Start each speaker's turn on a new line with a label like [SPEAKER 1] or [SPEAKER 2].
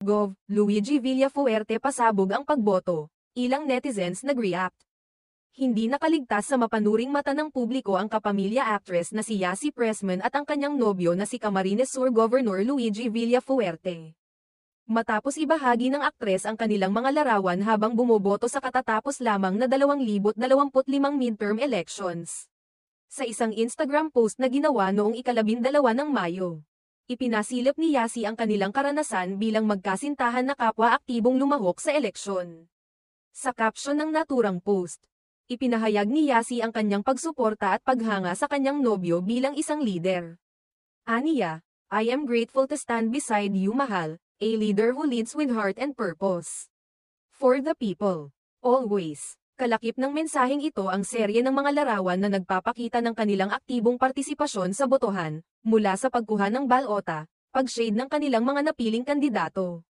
[SPEAKER 1] Gov. Luigi Villafuerte pasabog ang pagboto. Ilang netizens nag-react. Hindi nakaligtas sa mapanuring mata ng publiko ang kapamilya actress na si Yassi Pressman at ang kanyang nobyo na si Camarines Sur Governor Luigi Villafuerte. Matapos ibahagi ng aktres ang kanilang mga larawan habang bumoboto sa katatapos lamang na 2025 midterm elections. Sa isang Instagram post na ginawa noong ika-12 ng Mayo. Ipinasilip ni Yassi ang kanilang karanasan bilang magkasintahan na kapwa aktibong lumahok sa eleksyon. Sa caption ng naturang post, ipinahayag ni Yassi ang kanyang pagsuporta at paghanga sa kanyang nobyo bilang isang leader. Aniya, I am grateful to stand beside you, mahal, a leader who leads with heart and purpose. For the people. Always. Kalakip ng mensaheng ito ang serye ng mga larawan na nagpapakita ng kanilang aktibong partisipasyon sa botohan, mula sa pagkuha ng balota, pag-shade ng kanilang mga napiling kandidato.